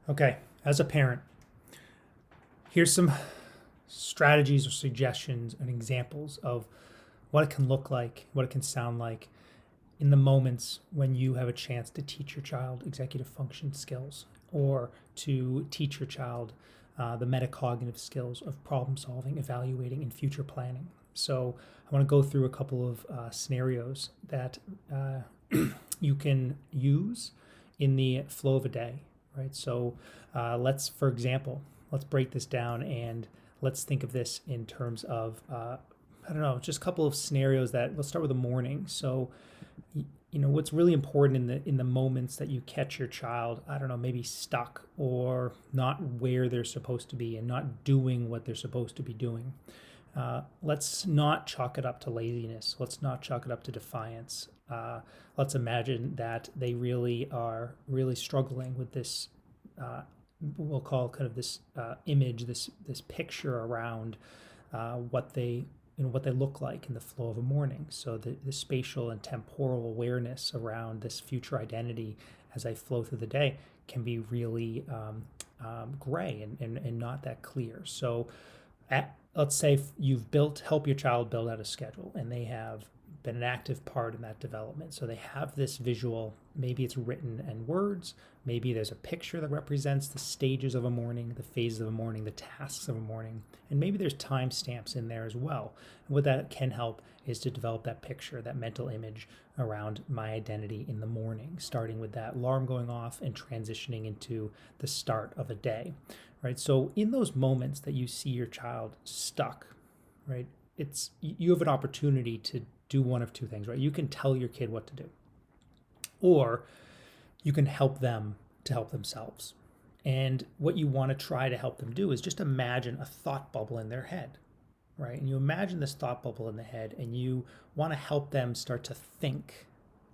Okay, as a parent, here's some strategies or suggestions and examples of what it can look like, what it can sound like in the moments when you have a chance to teach your child executive function skills or to teach your child the metacognitive skills of problem solving, evaluating, and future planning. So I want to go through a couple of scenarios that you can use in the flow of a day, right? So for example, let's break this down and let's think of this in terms of, I don't know, just a couple of scenarios that let's start with the morning. So, what's really important in the moments that you catch your child, I don't know, maybe stuck or not where they're supposed to be and not doing what they're supposed to be doing. Let's not chalk it up to laziness. Let's not chalk it up to defiance. Let's imagine that they really are really struggling with this. We'll call kind of this image, this picture around what they what they look like in the flow of a morning. So the spatial and temporal awareness around this future identity as I flow through the day can be really gray and not that clear. So let's say you've help your child build out a schedule and they have been an active part in that development. So they have this visual, maybe it's written in words, maybe there's a picture that represents the stages of a morning, the phases of a morning, the tasks of a morning, and maybe there's timestamps in there as well. And what that can help is to develop that picture, that mental image around my identity in the morning, starting with that alarm going off and transitioning into the start of a day, right? So in those moments that you see your child stuck, right, you have an opportunity to do one of two things, right? You can tell your kid what to do, or you can help them to help themselves. And what you want to try to help them do is just imagine a thought bubble in their head, right? And you imagine this thought bubble in the head, and you want to help them start to think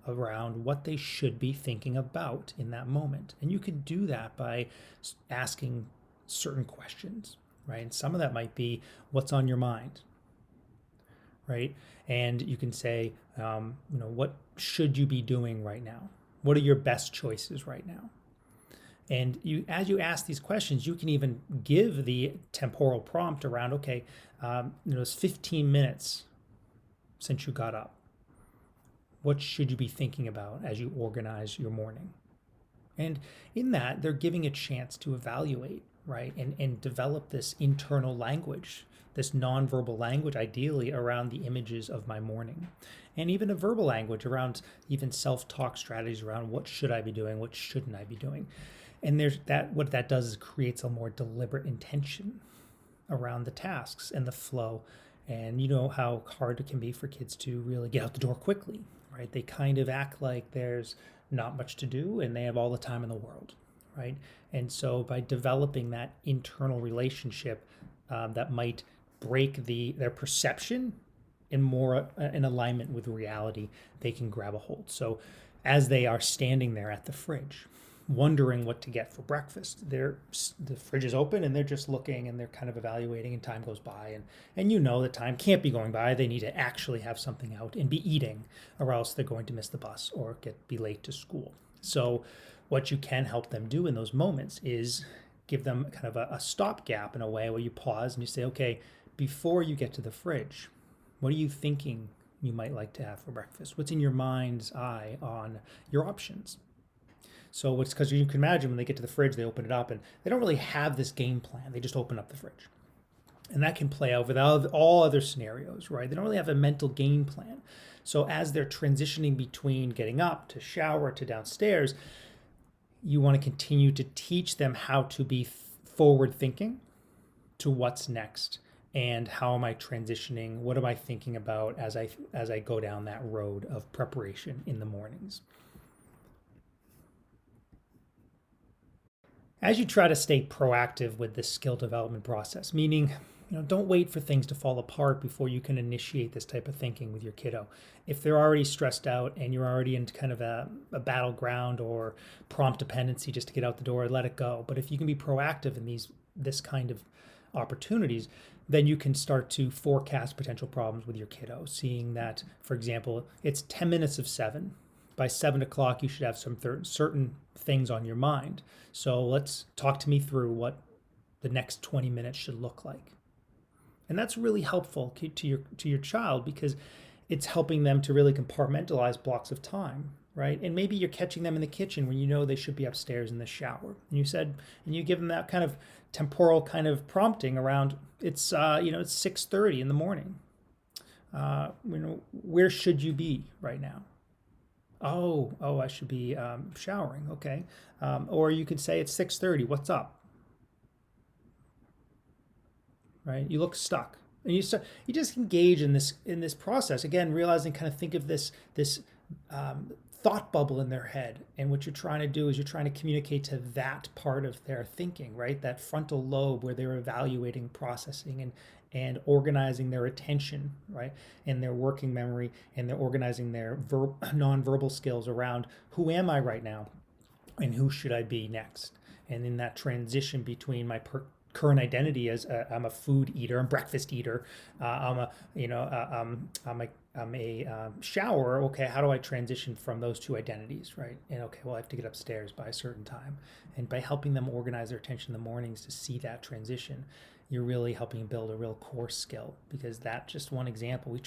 around what they should be thinking about in that moment. And you can do that by asking certain questions, right? And some of that might be, what's on your mind? Right? And you can say, what should you be doing right now? What are your best choices right now? And as you ask these questions, you can even give the temporal prompt around, okay, it's 15 minutes since you got up. What should you be thinking about as you organize your morning? And in that, they're giving a chance to evaluate, right? And develop this internal language, this nonverbal language, ideally around the images of my morning. And even a verbal language around even self-talk strategies around what should I be doing, what shouldn't I be doing. And what that does is creates a more deliberate intention around the tasks and the flow. And you know how hard it can be for kids to really get out the door quickly, right? They kind of act like there's not much to do and they have all the time in the world, right? And so by developing that internal relationship that might break their perception in more in alignment with reality, they can grab a hold. So as they are standing there at the fridge, wondering what to get for breakfast, the fridge is open and they're just looking and they're kind of evaluating, and time goes by, and that time can't be going by. They need to actually have something out and be eating, or else they're going to miss the bus or be late to school. So what you can help them do in those moments is give them kind of a stopgap in a way where you pause and you say, okay, before you get to the fridge, what are you thinking you might like to have for breakfast? What's in your mind's eye on your options? So it's because you can imagine when they get to the fridge, they open it up and they don't really have this game plan. They just open up the fridge. And that can play out with all other scenarios, right? They don't really have a mental game plan. So as they're transitioning between getting up to shower to downstairs, you want to continue to teach them how to be forward thinking to what's next. And how am I transitioning? What am I thinking about as I go down that road of preparation in the mornings? As you try to stay proactive with this skill development process, meaning, don't wait for things to fall apart before you can initiate this type of thinking with your kiddo. If they're already stressed out and you're already in kind of a battleground or prompt dependency just to get out the door, let it go. But if you can be proactive in this kind of opportunities, then you can start to forecast potential problems with your kiddo, seeing that, for example, it's 10 minutes of 7. by 7 o'clock, you should have some certain things on your mind. So let's talk to me through what the next 20 minutes should look like. And that's really helpful to your child, because it's helping them to really compartmentalize blocks of time, right? And maybe you're catching them in the kitchen when you know they should be upstairs in the shower. And you give them that kind of temporal kind of prompting around it's 6:30 in the morning. Where should you be right now? Oh, I should be showering. Okay. Or you could say it's 6:30. What's up? Right? You look stuck, and you just engage in this process again, realizing, kind of think of this thought bubble in their head, and what you're trying to do is you're trying to communicate to that part of their thinking, right? That frontal lobe where they're evaluating, processing, and organizing their attention, right? And their working memory, and they're organizing their nonverbal skills around who am I right now, and who should I be next, and in that transition between my current identity as I'm a food eater, I'm a breakfast eater, I'm a shower. Okay, how do I transition from those two identities, right? And okay, well, I have to get upstairs by a certain time. And by helping them organize their attention in the mornings to see that transition, you're really helping build a real core skill, because that's just one example.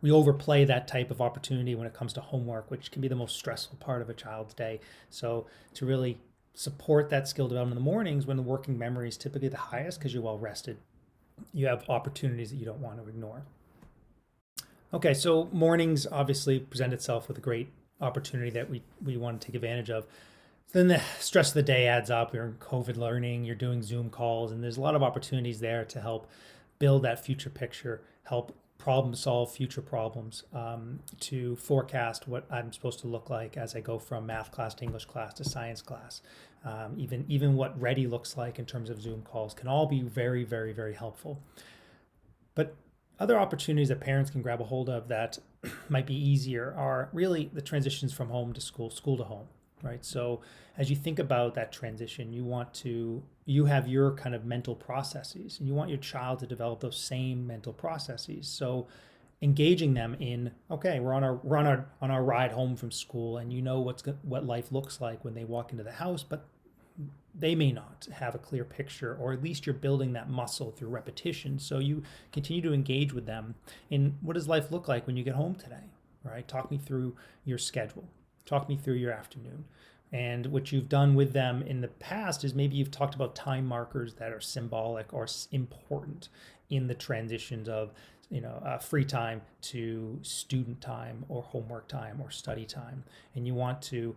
We overplay that type of opportunity when it comes to homework, which can be the most stressful part of a child's day. So to really support that skill development in the mornings, when the working memory is typically the highest because you're well rested, you have opportunities that you don't want to ignore. Okay, so mornings obviously present itself with a great opportunity that we want to take advantage of. Then the stress of the day adds up. You're in COVID learning, you're doing Zoom calls, and there's a lot of opportunities there to help build that future picture, help problem solve future problems, to forecast what I'm supposed to look like as I go from math class to English class to science class. Even what ready looks like in terms of Zoom calls can all be very, very, very helpful. But other opportunities that parents can grab a hold of that might be easier are really the transitions from home to school, school to home, right? So as you think about that transition, you have your kind of mental processes, and you want your child to develop those same mental processes. So engaging them in, okay, we're on our ride home from school, and you know what life looks like when they walk into the house, but they may not have a clear picture, or at least you're building that muscle through repetition. So you continue to engage with them in, what does life look like when you get home today, right? Talk me through your schedule. Talk me through your afternoon. And what you've done with them in the past is maybe you've talked about time markers that are symbolic or important in the transitions of free time to student time or homework time or study time. And you want to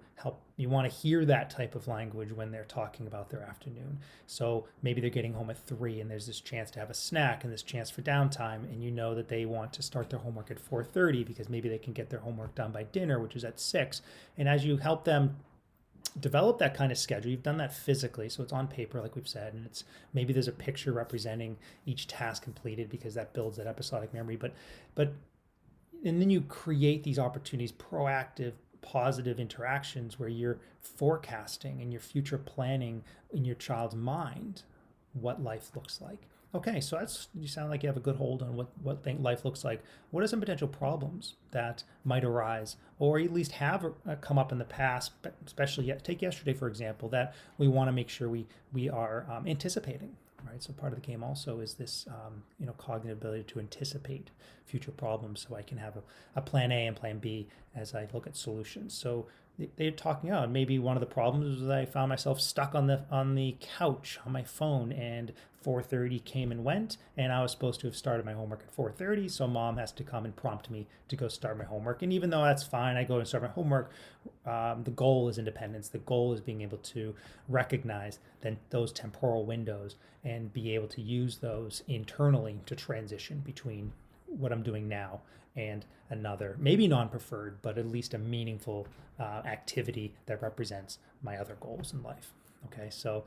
hear that type of language when they're talking about their afternoon. So maybe they're getting home at 3 and there's this chance to have a snack and this chance for downtime, and you know that they want to start their homework at 4:30 because maybe they can get their homework done by dinner, which is at 6. And as you help them develop that kind of schedule, you've done that physically, so it's on paper like we've said, and it's maybe there's a picture representing each task completed because that builds that episodic memory, but and then you create these opportunities, proactive positive interactions where you're forecasting and you're future planning in your child's mind what life looks like. Okay, so you sound like you have a good hold on what life looks like. What are some potential problems that might arise, or at least have come up in the past, but especially take yesterday, for example, that we want to make sure we are anticipating, right? So part of the game also is this, cognitive ability to anticipate future problems, so I can have a plan A and plan B as I look at solutions. So they're talking out. Maybe one of the problems was that I found myself stuck on the couch on my phone, and 4:30 came and went, and I was supposed to have started my homework at 4:30, so mom has to come and prompt me to go start my homework. And even though that's fine, I go and start my homework, the goal is independence. The goal is being able to recognize then those temporal windows and be able to use those internally to transition between what I'm doing now and another, maybe non-preferred, but at least a meaningful activity that represents my other goals in life. Okay, so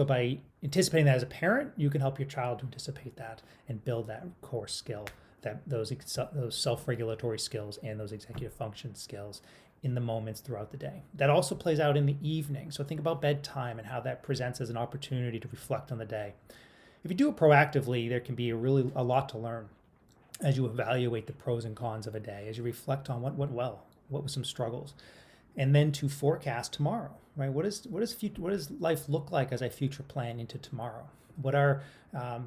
by anticipating that as a parent, you can help your child to anticipate that and build that core skill, that those self-regulatory skills and those executive function skills in the moments throughout the day. That also plays out in the evening. So think about bedtime and how that presents as an opportunity to reflect on the day. If you do it proactively, there can be a lot to learn as you evaluate the pros and cons of a day, as you reflect on what went well, What were some struggles? And then to forecast tomorrow, right? What does life look like as I future plan into tomorrow? What are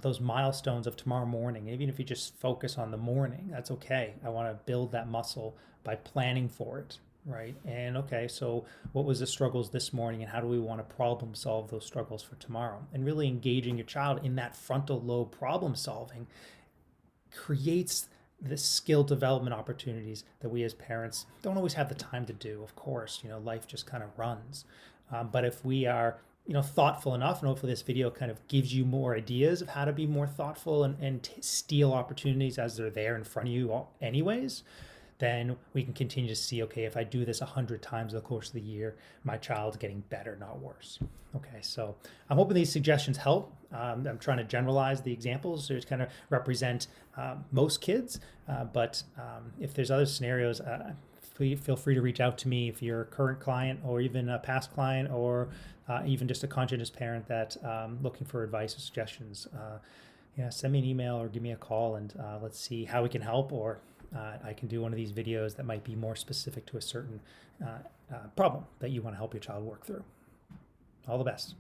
those milestones of tomorrow morning? Even if you just focus on the morning, that's okay. I want to build that muscle by planning for it, right? And okay, so what was the struggles this morning, and how do we want to problem solve those struggles for tomorrow? And really engaging your child in that frontal lobe problem solving creates the skill development opportunities that we as parents don't always have the time to do. Of course, life just kind of runs. But if we are, thoughtful enough, and hopefully this video kind of gives you more ideas of how to be more thoughtful and steal opportunities as they're there in front of you anyways, then we can continue to see, okay, if I do this 100 times in the course of the year, my child's getting better, not worse. Okay, so I'm hoping these suggestions help. I'm trying to generalize the examples to kind of represent most kids, but if there's other scenarios, feel free to reach out to me if you're a current client or even a past client, or even just a conscientious parent that looking for advice or suggestions. Send me an email or give me a call, and let's see how we can help, or I can do one of these videos that might be more specific to a certain problem that you want to help your child work through. All the best.